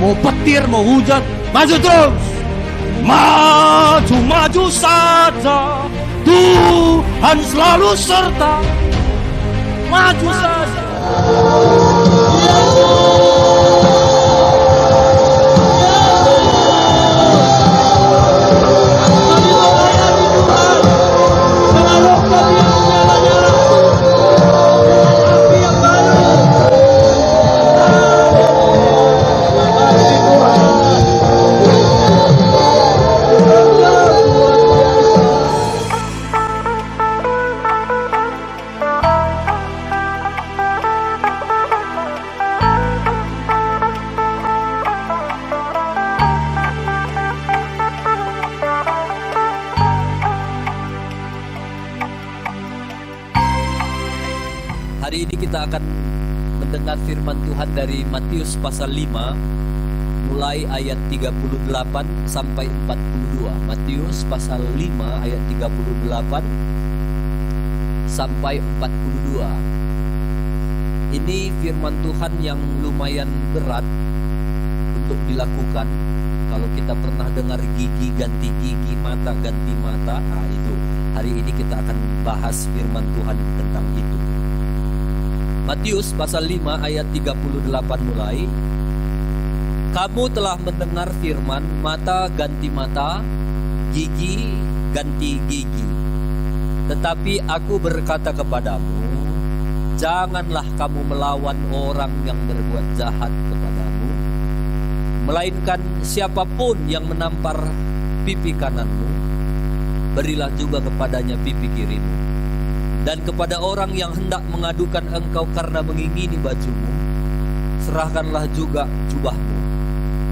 mau petir, mau hujan, maju terus. Maju saja, Tuhan selalu serta. Maju saja. Hari ini kita akan mendengar firman Tuhan dari Matius pasal 5 mulai ayat 38 sampai 42. Matius pasal 5 ayat 38 sampai 42. Ini firman Tuhan yang lumayan berat untuk dilakukan. Kalau kita pernah dengar gigi ganti gigi, mata ganti mata, itu hari ini kita akan bahas firman Tuhan tentang itu. Matius pasal 5 ayat 38 mulai. Kamu telah mendengar firman, mata ganti mata, gigi ganti gigi. Tetapi aku berkata kepadamu, janganlah kamu melawan orang yang berbuat jahat kepadamu, melainkan siapapun yang menampar pipi kananmu, berilah juga kepadanya pipi kirimu. Dan kepada orang yang hendak mengadukan engkau karena mengingini bajumu, serahkanlah juga jubahmu.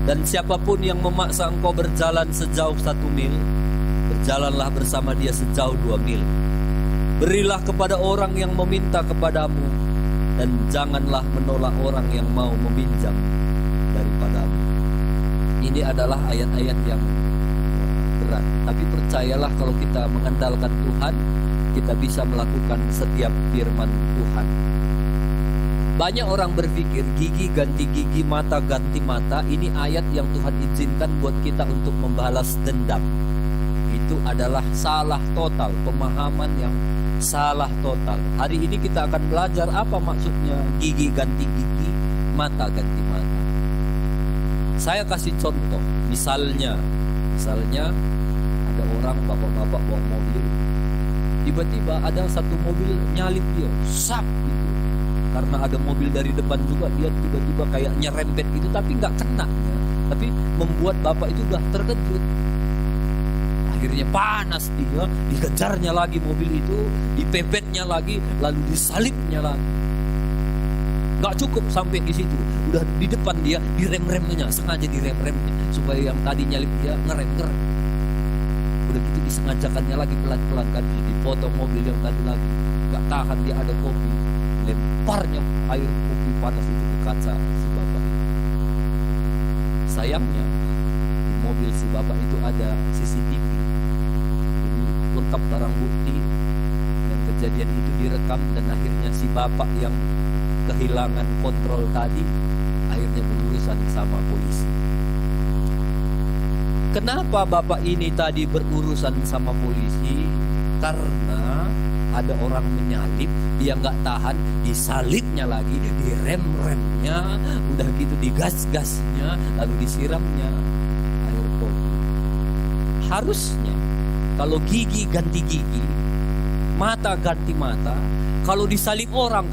Dan siapapun yang memaksa engkau berjalan sejauh 1 mil, berjalanlah bersama dia sejauh 2 mil. Berilah kepada orang yang meminta kepadamu, dan janganlah menolak orang yang mau meminjam daripadamu. Ini adalah ayat-ayat yang berat. Tapi percayalah, kalau kita mengandalkan Tuhan, kita bisa melakukan setiap firman Tuhan. Banyak orang berpikir gigi ganti gigi, mata ganti mata, ini ayat yang Tuhan izinkan buat kita untuk membalas dendam. Itu adalah salah total, pemahaman yang salah total. Hari ini kita akan belajar apa maksudnya gigi ganti gigi, mata ganti mata. Saya kasih contoh, misalnya ada orang bapak-bapak bawa mobil, tiba-tiba ada satu mobil nyalip dia, sap gitu. Karena ada mobil dari depan juga, dia tiba-tiba kayak nyerempet gitu, tapi nggak kena ya. Tapi membuat bapak itu udah terkejut. Akhirnya panas dia, dikejarnya lagi mobil itu, dipepetnya lagi, lalu disalipnya lagi. Nggak cukup sampai di situ, udah di depan dia, direm-remnya, sengaja direm-remnya supaya yang tadi nyalip dia ngerem. Udah gitu disengajakannya lagi pelan-pelan kan, dipotong mobil yang tadi lagi. Gak tahan, dia ada kopi, lemparnya air kopi panas itu ke kaca si bapak. Sayangnya di mobil si bapak itu ada CCTV, jadi lengkap barang bukti, dan kejadian itu direkam. Dan akhirnya si bapak yang kehilangan kontrol tadi akhirnya berurusan sama polisi. Kenapa bapak ini tadi berurusan sama polisi? Karena ada orang menyalip, dia nggak tahan, disalipnya lagi, direm-remnya, udah gitu digas-gasnya, lalu disiramnya air kopi. Harusnya kalau gigi ganti gigi, mata ganti mata, kalau disalip orang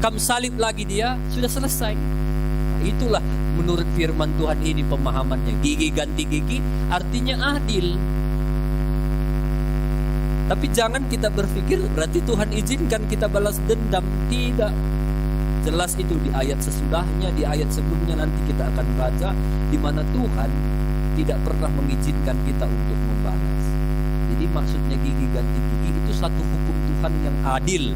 kamu salip lagi dia, sudah selesai. Nah, itulah menurut firman Tuhan ini pemahamannya. Gigi ganti gigi artinya adil. Tapi jangan kita berpikir berarti Tuhan izinkan kita balas dendam. Tidak. Jelas itu di ayat sesudahnya, di ayat sebelumnya nanti kita akan baca, di mana Tuhan tidak pernah mengizinkan kita untuk membalas. Jadi maksudnya gigi ganti gigi itu satu hukum Tuhan yang adil,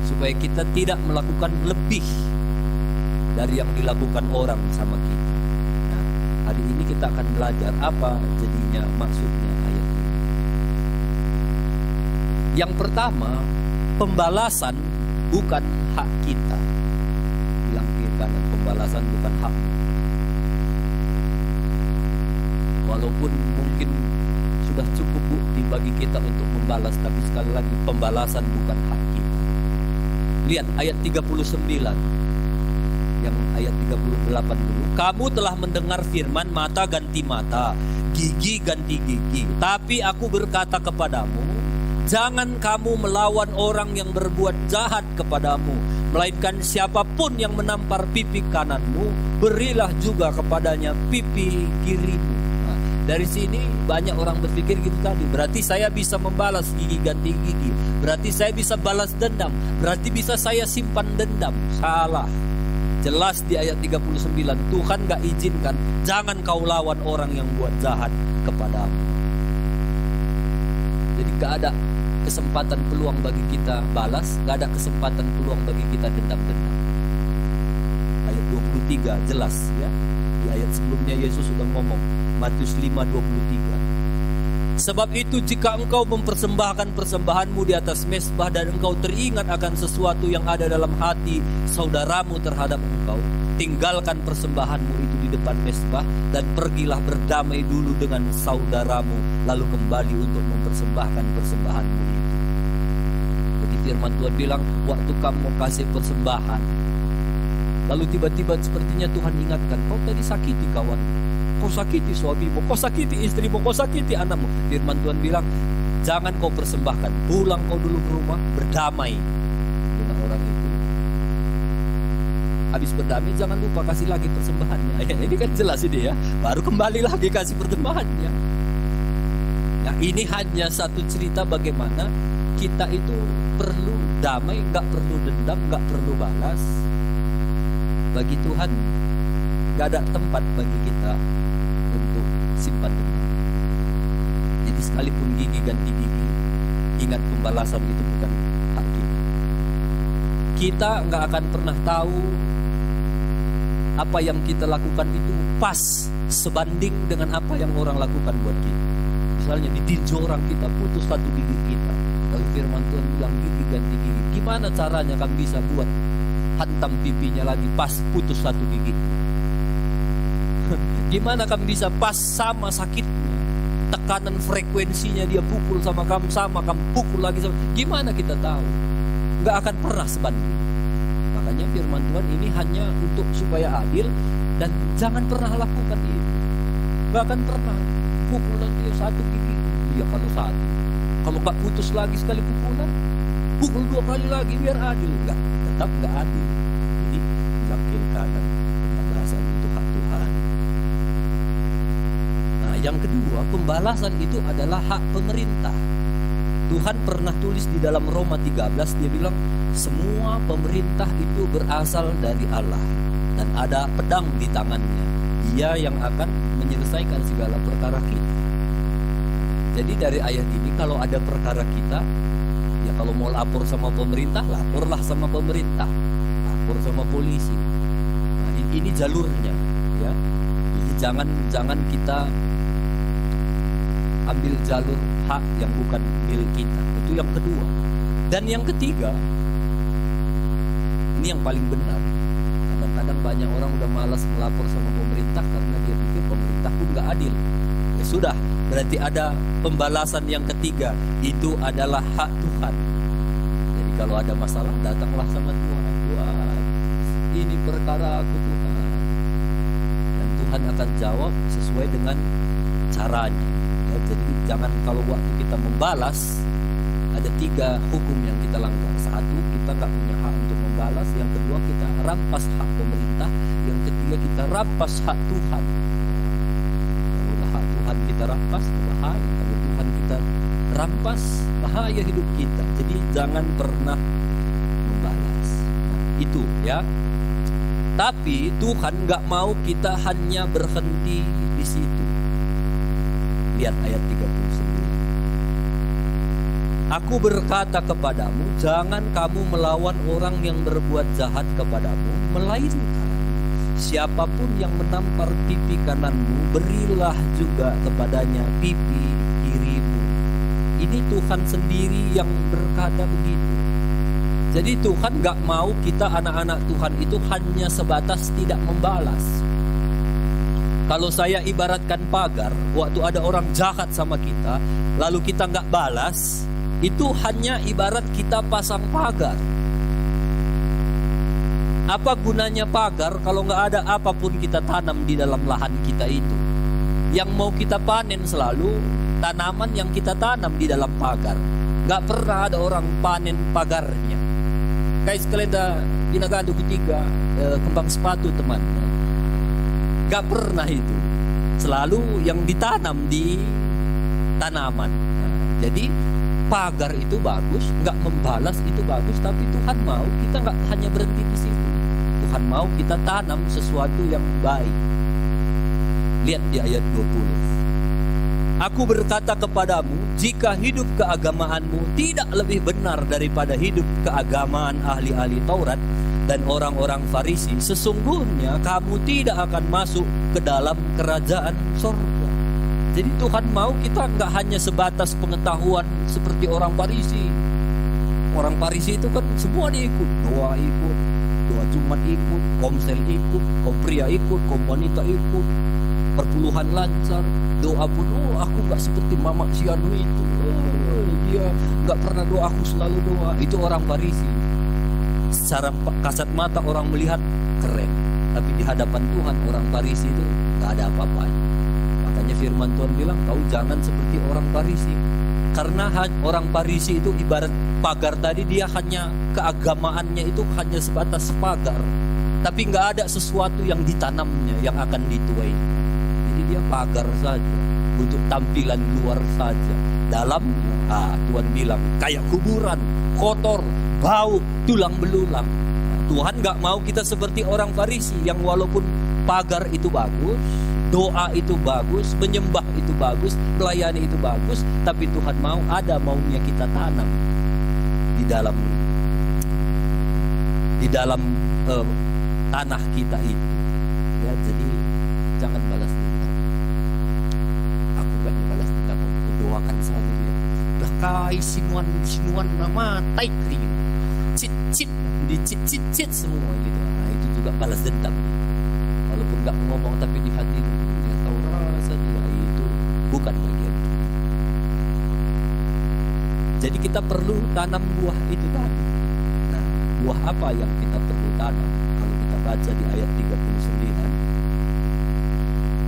supaya kita tidak melakukan lebih dari yang dilakukan orang sama kita. Nah, hari ini kita akan belajar apa jadinya maksudnya ayat ini. Yang pertama, pembalasan bukan hak kita. Bilang kiri kanan, pembalasan bukan hak. Walaupun mungkin sudah cukup bukti bagi kita untuk membalas, tapi sekali lagi pembalasan bukan hak kita. Lihat ayat 39. Yang ayat 38 dulu. Kamu telah mendengar firman, mata ganti mata, gigi ganti gigi. Tapi aku berkata kepadamu, jangan kamu melawan orang yang berbuat jahat kepadamu, melainkan siapapun yang menampar pipi kananmu, berilah juga kepadanya pipi kirimu. Nah, dari sini banyak orang berpikir gitu tadi. Berarti saya bisa membalas gigi ganti gigi. Berarti saya bisa balas dendam. Berarti bisa saya simpan dendam. Salah. Jelas di ayat 39, Tuhan gak izinkan, jangan kau lawan orang yang buat jahat kepadamu. Jadi gak ada kesempatan peluang bagi kita balas, gak ada kesempatan peluang bagi kita dendam-dendam. Ayat 23 jelas ya. Di ayat sebelumnya Yesus sudah ngomong, Matius 5:23. Sebab itu jika engkau mempersembahkan persembahanmu di atas mezbah dan engkau teringat akan sesuatu yang ada dalam hati saudaramu terhadap engkau, tinggalkan persembahanmu itu di depan mezbah dan pergilah berdamai dulu dengan saudaramu, lalu kembali untuk mempersembahkan persembahanmu itu. Jadi firman Tuhan bilang, waktu kamu mau kasih persembahan, lalu tiba-tiba sepertinya Tuhan ingatkan, kau tadi sakiti kawan, kau sakiti suamimu, kau sakiti istrimu, kau sakiti anakmu. Firman Tuhan bilang, jangan kau persembahkan, pulang kau dulu ke rumah, berdamai dengan orang itu. Habis berdamai, jangan lupa kasih lagi persembahannya. Ya, ini kan jelas ini ya, baru kembali lagi kasih persembahannya. Nah, ini hanya satu cerita bagaimana kita itu perlu damai, nggak perlu dendam, nggak perlu balas. Bagi Tuhan gak ada tempat bagi kita untuk simpan dendam. Jadi sekalipun gigi ganti gigi, ingat pembalasan itu bukan hak kita. Kita gak akan pernah tahu apa yang kita lakukan itu pas sebanding dengan apa yang orang lakukan buat kita. Misalnya ditinju orang kita, putus satu gigi kita, lalu firman Tuhan bilang gigi ganti gigi. Gimana caranya kamu bisa buat hantam pipinya lagi pas putus satu gigi? Gimana kamu bisa pas sama sakitnya, tekanan frekuensinya dia pukul sama kamu pukul lagi sama, gimana kita tahu? Gak akan pernah sebanding. Makanya firman Tuhan ini hanya untuk supaya adil, dan jangan pernah lakukan itu. Gak akan pernah pukul dia satu gigi. Ya kalau satu, kalau gak putus lagi sekali pukulan, pukul 2 kali lagi biar adil. Enggak, tetap gak adil. Jadi bilang kiri kanan, pembalasan itu hak Tuhan. Nah, yang kedua, pembalasan itu adalah hak pemerintah. Tuhan pernah tulis di dalam Roma 13, dia bilang semua pemerintah itu berasal dari Allah dan ada pedang di tangannya. Dia yang akan menyelesaikan segala perkara kita. Jadi dari ayat ini kalau ada perkara kita, ya kalau mau lapor sama pemerintah, laporlah sama pemerintah, lapor sama polisi. Nah, ini jalurnya, ya. Jadi jangan kita ambil jalur hak yang bukan milik kita. Itu yang kedua. Dan yang ketiga, ini yang paling benar. Kadang-kadang banyak orang udah malas melapor sama pemerintah karena dia pikir pemerintah pun gak adil. Ya sudah, berarti ada pembalasan yang ketiga. Itu adalah hak Tuhan. Jadi kalau ada masalah, datanglah sama Tuhan. Tuhan, ini perkara aku Tuhan. Dan Tuhan akan jawab sesuai dengan caranya. Ya, jadi jangan kalau waktu kita membalas, ada 3 hukum yang kita langgar. 1, kita gak punya hak untuk membalas. Yang kedua, kita rampas hak pemerintah. Yang ketiga, kita rampas hak Tuhan. Kalau hak Tuhan kita rampas, bahaya. Kalau Tuhan kita rampas, bahaya hidup kita. Jadi jangan pernah membalas. Nah, itu ya. Tapi Tuhan gak mau kita hanya berhenti di situ. Lihat ayat 39. Aku berkata kepadamu, jangan kamu melawan orang yang berbuat jahat kepadamu, melainkan siapapun yang menampar pipi kananmu, berilah juga kepadanya pipi kirimu. Ini Tuhan sendiri yang berkata begitu. Jadi Tuhan gak mau kita anak-anak Tuhan itu hanya sebatas tidak membalas. Kalau saya ibaratkan pagar, waktu ada orang jahat sama kita, lalu kita nggak balas, itu hanya ibarat kita pasang pagar. Apa gunanya pagar kalau nggak ada apapun kita tanam di dalam lahan kita itu? Yang mau kita panen selalu tanaman yang kita tanam di dalam pagar. Nggak pernah ada orang panen pagarnya. Kayak sekalian di Nagado ketiga kembang sepatu teman. Gak pernah itu. Selalu yang ditanam di tanaman. Nah, jadi pagar itu bagus, nggak membalas itu bagus, tapi Tuhan mau kita nggak hanya berhenti di situ. Tuhan mau kita tanam sesuatu yang baik. Lihat di ayat 20. Aku berkata kepadamu, jika hidup keagamaanmu tidak lebih benar daripada hidup keagamaan ahli-ahli Taurat dan orang-orang Farisi, sesungguhnya kamu tidak akan masuk ke dalam kerajaan sorga. Jadi Tuhan mau kita nggak hanya sebatas pengetahuan seperti orang Farisi. Orang Farisi itu kan semua dia ikut, doa Jumat ikut, komsel ikut, kompria ikut, komwanita ikut, perpuluhan lancar, doa pun, aku nggak seperti Mama Sianu itu, dia nggak pernah doa, aku selalu doa. Itu orang Farisi. Secara kasat mata orang melihat keren, tapi di hadapan Tuhan orang Farisi itu nggak ada apa-apanya. Makanya firman Tuhan bilang, kau jangan seperti orang Farisi. Karena orang Farisi itu ibarat pagar tadi, dia hanya keagamaannya itu hanya sebatas pagar, tapi nggak ada sesuatu yang ditanamnya yang akan dituai. Jadi dia pagar saja, untuk tampilan luar saja. Dalamnya, Tuhan bilang kayak kuburan, kotor, bau, tulang belulang. Tuhan gak mau kita seperti orang Farisi yang walaupun pagar itu bagus, doa itu bagus, menyembah itu bagus, melayani itu bagus, tapi Tuhan mau ada maunya kita tanam di dalam tanah kita itu. Ya, jadi jangan balas dendam. Aku gak balas dendam, aku doakan saja dia. Lah kai sinuan nama taik ring. Cit dicit semua gitu. Nah, itu juga balas dendam. Walaupun gak ngomong tapi di hati dia tahu rasa dia, itu bukan bagian. Jadi kita perlu tanam buah itu tadi. Nah, buah apa yang kita perlu tanam? Kalau kita baca di ayat 39.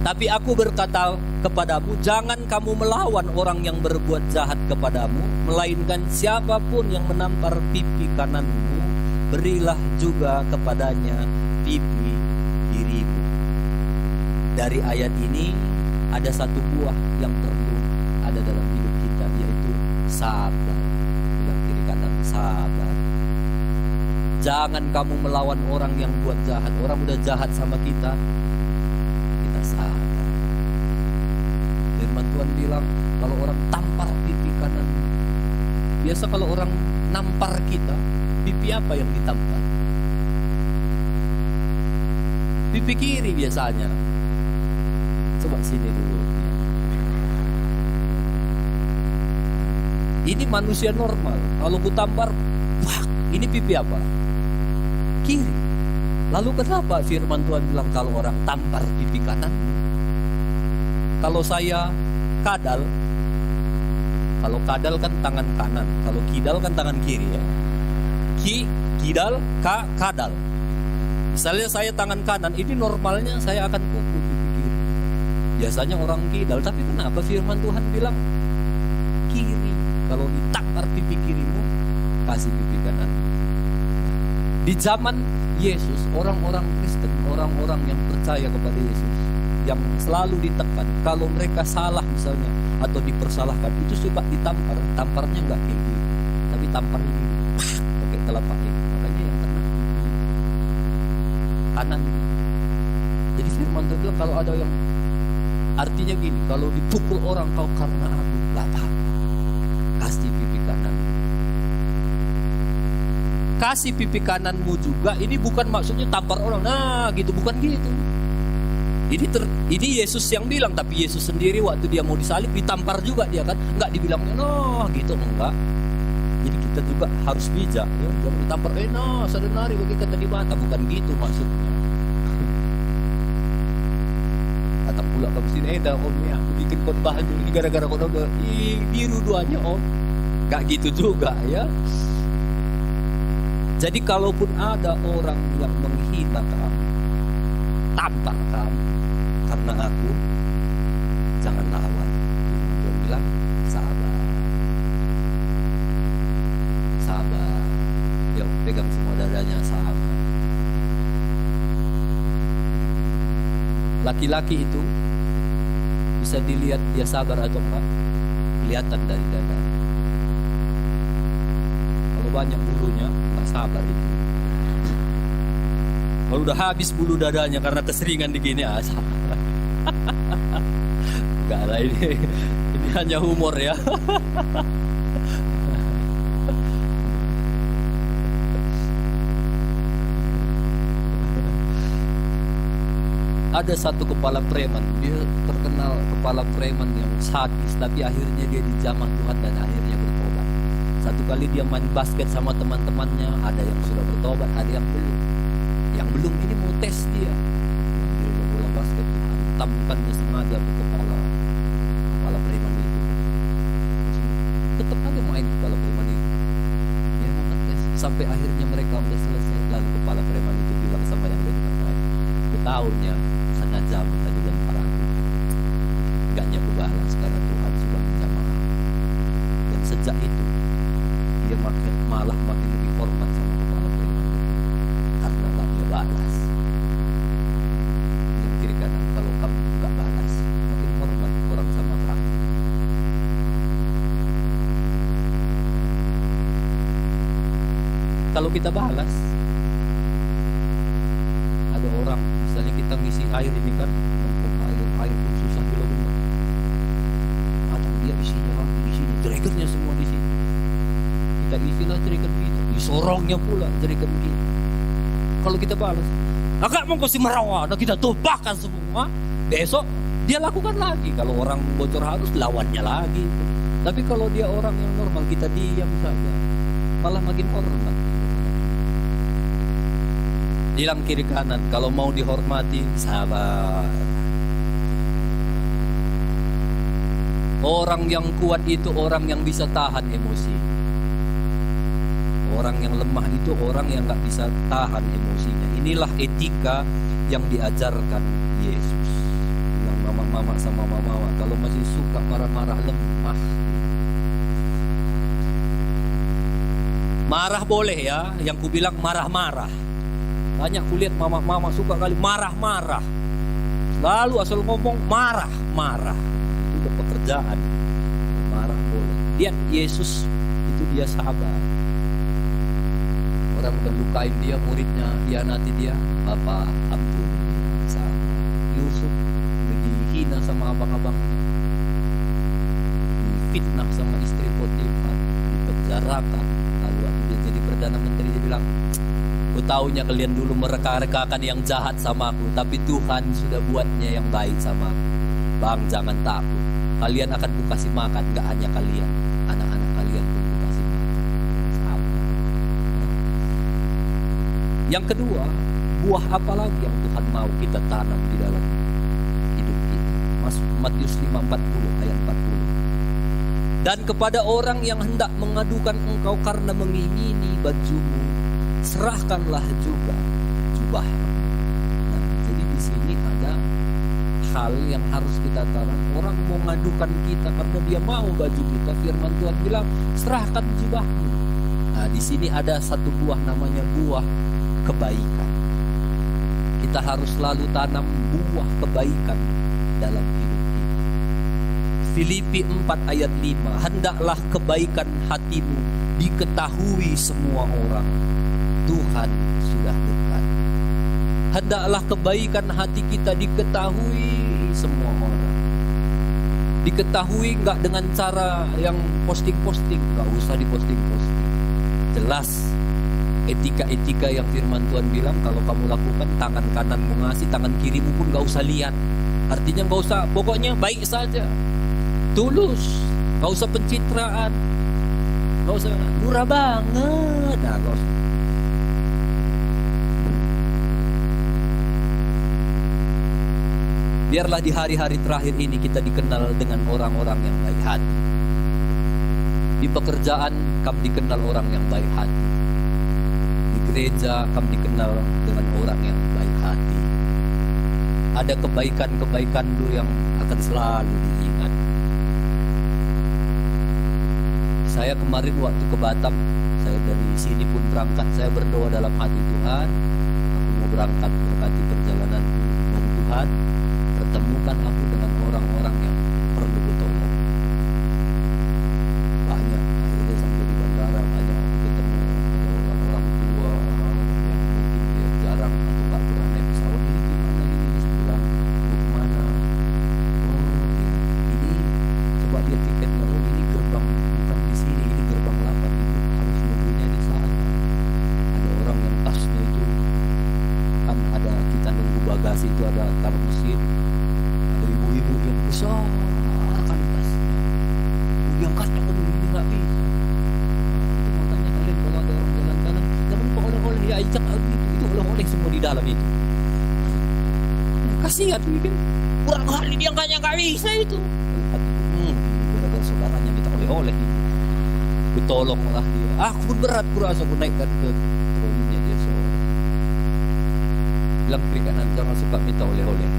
Tapi aku berkata kepadamu, jangan kamu melawan orang yang berbuat jahat kepadamu, melainkan siapapun yang menampar pipi kananmu, berilah juga kepadanya pipi kirimu. Dari ayat ini ada satu buah yang perlu ada dalam hidup kita, yaitu sabar. Bilang kiri kanan, sabar. Jangan kamu melawan orang yang buat jahat. Orang udah jahat sama kita sabar. Firman Tuhan bilang, kalau orang tampar pipi kanan, biasa kalau orang nampar kita, pipi apa yang ditampar? Pipi kiri biasanya. Coba sini dulu. Ini manusia normal. Kalau ku tampar, wah, ini pipi apa? Kiri. Lalu kenapa firman Tuhan bilang kalau orang tampar pipi kanan? Kalau saya kadal, kalau kadal kan tangan kanan, kalau kidal kan tangan kiri ya. Kidal, kadal. Misalnya saya tangan kanan, ini normalnya saya akan pukul pipi kiri. Biasanya orang kidal, tapi kenapa firman Tuhan bilang kiri? Kalau ditampar pipi kirimu, kasih pipi kanan. Di zaman Yesus, orang-orang Kristen, orang-orang yang percaya kepada Yesus, yang selalu ditekan, kalau mereka salah misalnya atau dipersalahkan, itu suka ditampar. Tamparnya nggak kayak gitu, tapi tamparnya gini, pakai telapak kaki. Makanya yang kena kanan. Jadi firman Tuhan bilang kalau ada yang artinya gini, kalau dipukul orang kau karena aku, nggak apa-apa, kasih pipi kanan. Kasih pipi kananmu juga, ini bukan maksudnya tampar orang, nah gitu, bukan gitu. Ini Yesus yang bilang, tapi Yesus sendiri waktu dia mau disalib ditampar juga dia kan, nggak dibilangnya noh gitu, enggak. Jadi kita juga harus bijak ya, jangan ditampar noh sedenari bagi kata di mata, bukan gitu maksudnya. Datang pula ke sini, dah om ya, aku bikin khotbah dulu ini gara-gara khotbah. Biru duanya om. Gak gitu juga ya. Jadi kalaupun ada orang yang menghina kamu, tampar kamu karena aku, jangan lawan. Dia bilang sabar, sabar. Yuk pegang semua dadanya, sabar. Laki-laki itu bisa dilihat dia sabar atau enggak, kelihatan dari dada. Kalau banyak bulunya, nggak sabar itu. Kalau udah habis bulu dadanya karena keseringan digini, sabar. Enggak lah ini hanya humor ya. Ada satu kepala preman, dia terkenal kepala preman yang sadis, tapi akhirnya dia dijamah Tuhan dan akhirnya bertobat. Satu kali dia main basket sama teman-temannya, ada yang sudah bertobat, ada yang belum. Yang belum ini mau tes dia. Dia bola basket dihantamkannya sengaja ke kepala preman itu. Tetap aja main kepala preman itu. Dia mau tes sampai akhirnya mereka udah selesai. Lalu kepala preman itu bilang sama yang lain, "Tahunnya sengaja tadi dan para enggaknya kebalas karena Tuhan sudah menjamah." Dan sejak itu dia malah makin lebih hormat sama kepala preman karena gak dia balas. Yang kiri kanan, kalau kamu gak balas, makin hormat orang sama kamu. Kalau kita balas, ada orang misalnya kita ngisi air ini kan, air pun susah bila rumah. Ada dia isinya jerigennya semua di sini. Kita isilah jerigen kita, disorongnya pula jerigen kita. Kalau kita balas, agak mau kasih merawa, nah kita tumpahkan semua. Besok dia lakukan lagi. Kalau orang bocor harus lawannya lagi. Tapi kalau dia orang yang normal, kita diam saja, malah makin hormat. Bilang kiri kanan, kalau mau dihormati, sabar. Orang yang kuat itu orang yang bisa tahan emosi. Orang yang lemah itu orang yang gak bisa tahan emosinya. Inilah etika yang diajarkan Yesus. Yang mama-mama sama mama, kalau masih suka marah-marah, lemah. Marah boleh ya, yang ku bilang marah-marah. Banyak kulihat mama-mama suka kali marah-marah. Lalu asal ngomong marah-marah. Itu udah pekerjaan. Marah boleh. Lihat Yesus itu dia sabar. Orang udah lukain dia, muridnya hianati dia, Bapak ampun. Sabar. Yusuf udah dihina sama abang-abangnya, difitnah sama istri Potifar, dipenjarakan. Lalu waktu dia jadi perdana menteri dia bilang, "Ku taunya kalian dulu mereka-rekakan yang jahat sama aku, tapi Tuhan sudah buatnya yang baik sama aku. Bang, jangan takut. Kalian akan ku kasih makan, gak hanya kalian, anak-anak kalian pun ku kasih makan." Sabar. Yang kedua, buah apa lagi yang Tuhan mau kita tanam di dalam hidup kita? Matius 5:40 ayat 40. "Dan kepada orang yang hendak mengadukan engkau karena mengingini bajumu, serahkanlah juga jubahmu." Nah, jadi di sini ada hal yang harus kita tanam. Orang mau ngadukan kita karena dia mau baju kita. Firman Tuhan bilang, serahkan jubahmu. Nah, di sini ada satu buah namanya buah kebaikan. Kita harus selalu tanam buah kebaikan dalam hidup kita. Filipi 4 ayat 5, "Hendaklah kebaikan hatimu diketahui semua orang. Tuhan sudah dekat." Hendaklah kebaikan hati kita diketahui semua orang. Diketahui nggak dengan cara yang posting-posting, nggak usah diposting-posting. Jelas etika-etika yang firman Tuhan bilang kalau kamu lakukan, tangan kananmu ngasih, tangan kirimu pun nggak usah lihat. Artinya nggak usah, pokoknya baik saja, tulus, nggak usah pencitraan, nggak usah murah banget, nah, nggak usah. Biarlah di hari-hari terakhir ini kita dikenal dengan orang-orang yang baik hati. Di pekerjaan kamu dikenal orang yang baik hati. Di gereja kamu dikenal dengan orang yang baik hati. Ada kebaikan-kebaikan lu yang akan selalu diingat. Saya kemarin waktu ke Batam, saya dari sini pun berangkat, saya berdoa dalam hati, Tuhan, aku mau berangkat berkati perjalananku, dan Tuhan pertemukan aku dengan orang-orang yang perlu kutolong. Banyak, akhirnya sampai di bandara banyak aku ketemu orang-orang tua yang mungkin dia jarang atau gak pernah naik pesawat. Ini gimana ini sebulan, kemana? Oh ya, ini coba lihat tiketnya, oh ini gerbang bukan di sini, ini gerbang 8 itu harus nunggunya di sana. Ada orang yang tasnya itu kan ada, kita nunggu bagasi itu ada mesin, ada ibu-ibu yang besar kan tasnya, diangkat aku ini nggak bisa. Itu makanya kalian kalau ada orang jalan-jalan jangan lupa oleh-oleh, ya ajak itu oleh-oleh semua di dalam itu. Kasihan kan, kurang kali dia nggak bisa itu. Gara-gara saudaranya minta oleh-oleh itu, aku tolonglah dia. Aku pun berat kurasa aku naikkan ke trolinya dia, so bilang kiri kanan jangan suka minta oleh-oleh.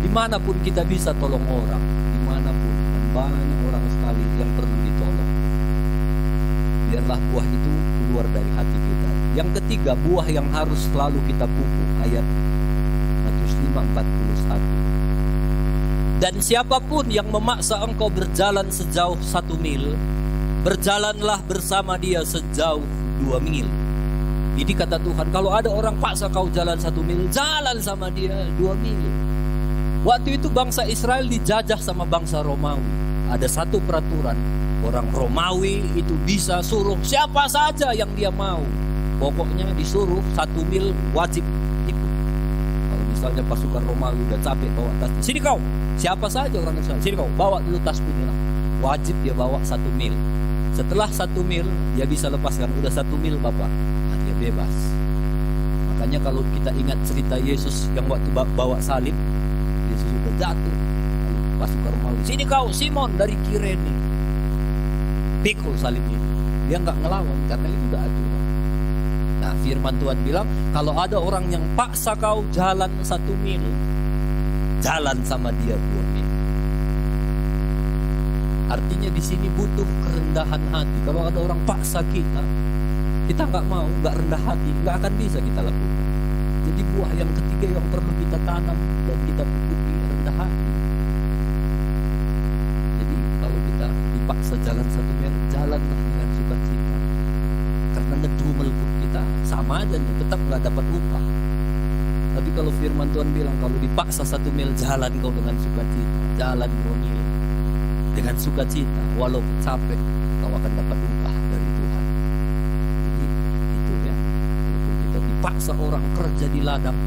Dimanapun kita bisa tolong orang, dimanapun, dan banyak orang sekali yang perlu ditolong. Biarlah buah itu keluar dari hati kita. Yang ketiga, buah yang harus selalu kita pupuk, ayat Matius 5:41. Dan siapapun yang memaksa engkau berjalan sejauh 1 mil, berjalanlah bersama dia sejauh 2 mil. Jadi kata Tuhan, kalau ada orang paksa kau jalan 1 mil, jalan sama dia 2 mil. Waktu itu bangsa Israel dijajah sama bangsa Romawi. Ada satu peraturan, orang Romawi itu bisa suruh siapa saja yang dia mau. Pokoknya disuruh 1 mil wajib ikut. Kalau misalnya pasukan Romawi udah capek bawa tas, sini kau, siapa saja orang Israel, sini kau, bawa dulu tas ini lah. Wajib dia bawa 1 mil. Setelah 1 mil dia bisa lepaskan, udah 1 mil bapak, nah, dia bebas. Makanya kalau kita ingat cerita Yesus yang waktu bawa salib, Yesus sudah jatuh, lalu pasukan Romawi, sini kau Simon dari Kirene, pikul salibnya. Dia nggak ngelawan karena itu udah aturan. Nah firman Tuhan bilang, kalau ada orang yang paksa kau jalan 1 mil, jalan sama dia 2 mil. Artinya di sini butuh kerendahan hati. Kalau ada orang paksa kita nggak mau, nggak rendah hati, nggak akan bisa kita lakukan. Jadi buah yang ketiga yang perlu kita tanam dan kita pupuki, rendah hati. Jadi kalau kita dipaksa jalan 1 mil, jalanlah dengan sukacita. Karena ngedumel pun kita sama aja, tetap nggak dapat upah. Tapi kalau firman Tuhan bilang, kalau dipaksa 1 mil, jalan kau dengan sukacita, jalan 2 mil dengan sukacita, walaupun capek, kau akan dapat upah dari Tuhan. Jadi itu ya, walaupun kita dipaksa orang kerja di ladang,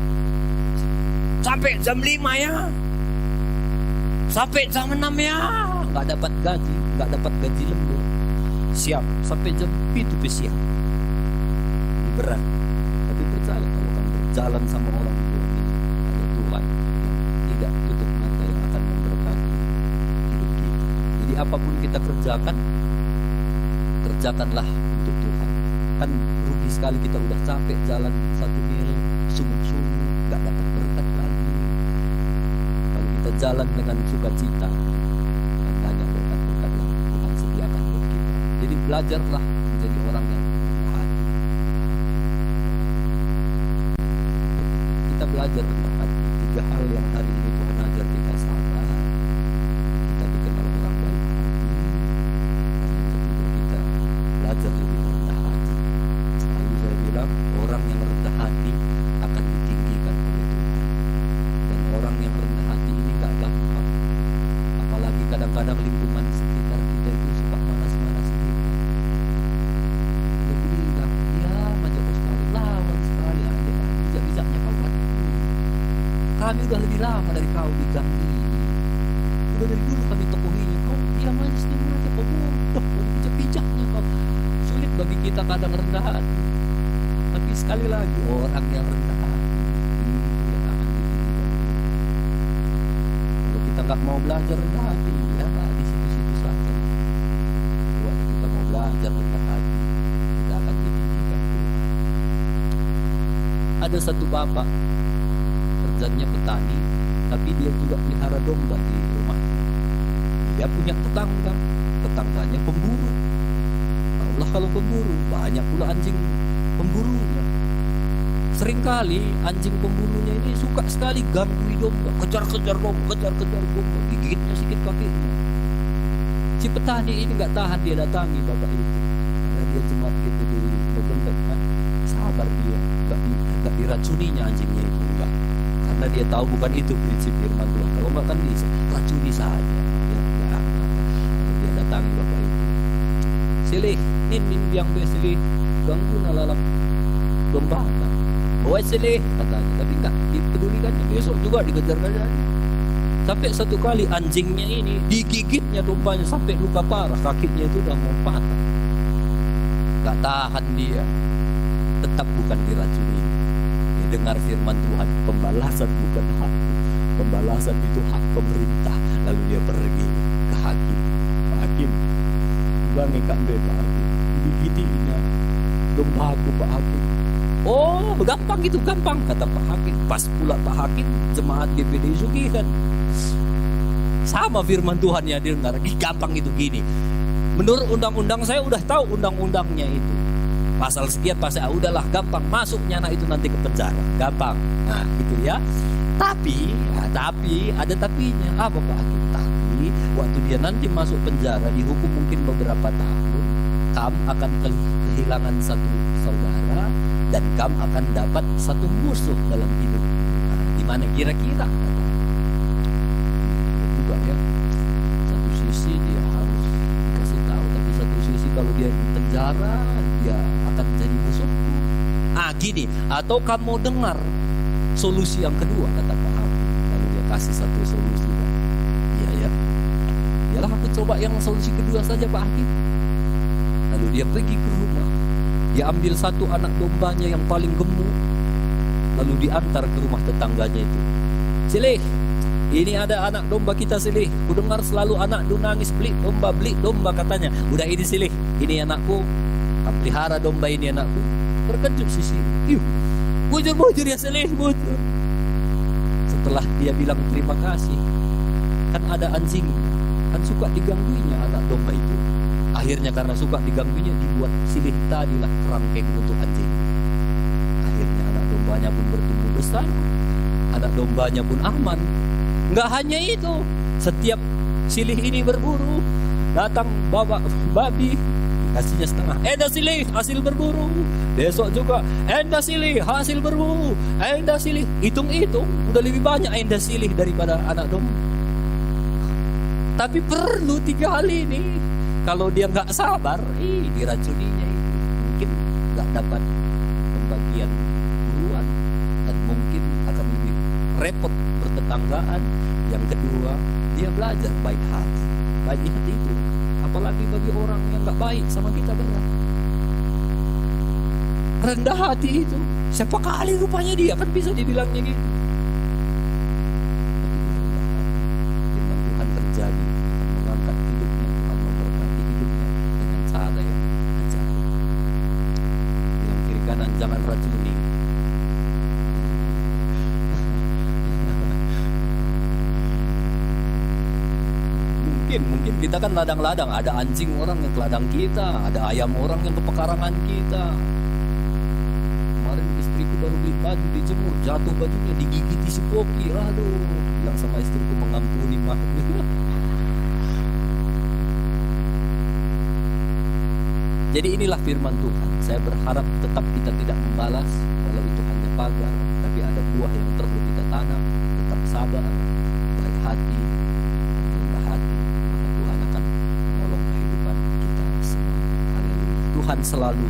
sampai jam 5 ya, sampai jam 6 ya, nggak dapat gaji lembur, siap sampai jam 7 siang, berat. Tapi percaya kalau kamu berjalan sama orang itu, ada Tuhan yang tidak tutup mata yang akan memberkati hidup kita. Jadi apapun kita kerjakan, kerjakanlah untuk Tuhan. Kan rugi sekali kita udah capek jalan 1 mil, sungguh-sungguh nggak dapat berkat lagi. Kalau kita jalan dengan sukacita, akan banyak berkat-berkat yang Tuhan sediakan buat kita. Jadi belajarlah menjadi orang yang hati. Kita belajar tentang hati. 3 hal yang hari ini Tuhan ajar kita: sabar, kita dikenal orang baik hati, dan yang ketiga kita belajar lebih rendah hati. Selalu saya bilang, orang yang rendah hati akan ditinggikan oleh Tuhan. Dan orang yang rendah hati ini gak gampang. Apalagi kadang-kadang lingkungan sekitar kita itu suka manas-manas kita. Dia bilang, diam aja kau sekali, lawan sekali aja, bijak-bijaknya kau kan. Kami udah lebih lama dari kau di gang ini. Udah dari dulu kami tokohinya, kau diam aja, senyum aja, kau bodoh, bijak-bijaknya kau. Sulit bagi kita kadang rendah hati. sekali lagi orang yang rendah hati yang akan ditinggikan. Kalau kita nggak mau belajar rendah hati, ya di situ-situ saja. Waktu kita mau belajar rendah hati, kita akan ditinggikan. Ada satu bapak, kerjanya petani, tapi dia juga pelihara domba di rumahnya. Dia punya tetangganya pemburu. Taulah kalau pemburu, banyak pula anjing pemburunya. Seringkali anjing pemburunya ini suka sekali ganggu domba, kejar-kejar domba, gigitnya sikit kakinya. Si petani ini nggak tahan, dia datangi bapak itu. Karena dia cuma gitu di bebentak, kan sabar dia, nggak diracuninya anjingnya itu, enggak. Karena dia tahu bukan itu prinsip firman Tuhan. Kalau nggak kan bisa racuni saja. Dia datangi bapak itu. Silih, nin yang silih ganggu nalalap domba. Bawa silih katanya, tapi enggak dipedulikan. Besok juga dikejar-kejar. Sampai satu kali anjingnya ini digigitnya dombanya sampai luka parah, kakinya itu udah mau patah. Gak tahan dia, tetap bukan diracuni. Dia dengar firman Tuhan, pembalasan bukan hak, pembalasan itu hak pemerintah. Lalu dia pergi ke hakim. Pak Hakim, bangi Kak Pak Hakim, digigitinya domba aku Pak Hakim. Oh, gampang gitu, gampang, kata Pak Hakim. Pas pula Pak Hakim jemaat GPD Sugihan. Sama firman Tuhan ya, dia dengar, gampang itu gini. Menurut undang-undang saya udah tahu undang-undangnya itu. Pasal sekian, pasal udahlah gampang, masuknya anak itu nanti ke penjara. Gampang. Nah, gitu ya. Tapi ada tapinya. Apa Pak Hakim? Tapi waktu dia nanti masuk penjara, dihukum mungkin beberapa tahun, kamu akan kehilangan satu saudara dan kamu akan dapat satu musuh dalam hidup. Nah, di mana kira-kira? Juga ya. Satu sisi dia harus dikasih tahu, tapi satu sisi kalau dia di penjara, dia akan jadi musuhku. Gini, atau kamu dengar solusi yang kedua, kata Pak Hakim. Lalu dia kasih satu solusi. Iya ya. Yalah, aku coba yang solusi kedua saja Pak Hakim. Lalu dia pergi ke rumah. Dia ambil satu anak dombanya yang paling gemuk, lalu diantar ke rumah tetangganya itu. Silih, ini ada anak domba kita Silih. Ku dengar selalu anak du nangis beli domba katanya. Udah ini Silih, ini anakku. Pelihara domba ini anakku. Terkejut si Silih. Bujur ya Silih, bujur. Setelah dia bilang terima kasih, kan ada anjing, kan suka digangguinya anak domba itu. Akhirnya karena suka diganggunya, dibuat Silih tadilah kerangkeng untuk anjing. Akhirnya anak dombanya pun bertumbuh besar, anak dombanya pun aman. Nggak hanya itu, setiap Silih ini berburu, datang bawa babi, kasihnya setengah. Enda Silih hasil berburu. Besok juga Enda Silih hasil berburu. Enda Silih, hitung-hitung udah lebih banyak Enda Silih daripada anak domba. Tapi perlu 3 hal ini. Kalau dia nggak sabar, diracuninya itu. Mungkin nggak dapat pembagian buruan dan mungkin akan lebih repot bertetanggaan. Yang kedua, dia belajar baik hati. Baik hati itu, apalagi bagi orang yang nggak baik sama kita, berat. Rendah hati itu, siapa kali rupanya dia kan bisa dibilangnya gitu. Firman Tuhan terjadi, mengangkat hidupnya, memberkati hidupnya dengan cara yang ajaib. Bilang kiri kanan, jangan racuni. Mungkin kita kan ladang-ladang, ada anjing orang yang ke ladang kita, ada ayam orang yang ke pekarangan kita. Kemarin istriku baru beli baju, dijemur, jatuh bajunya, digigiti si Poki. Aduh, bilang sama istriku, mengampuni mah. Jadi inilah firman Tuhan. Saya berharap tetap kita tidak membalas, walau itu hanya pagar, tapi ada buah yang perlu kita tanam. Tetap sabar, baik hati, rendah hati, maka Tuhan akan menolong kehidupan kita semua. Haleluya. Tuhan selalu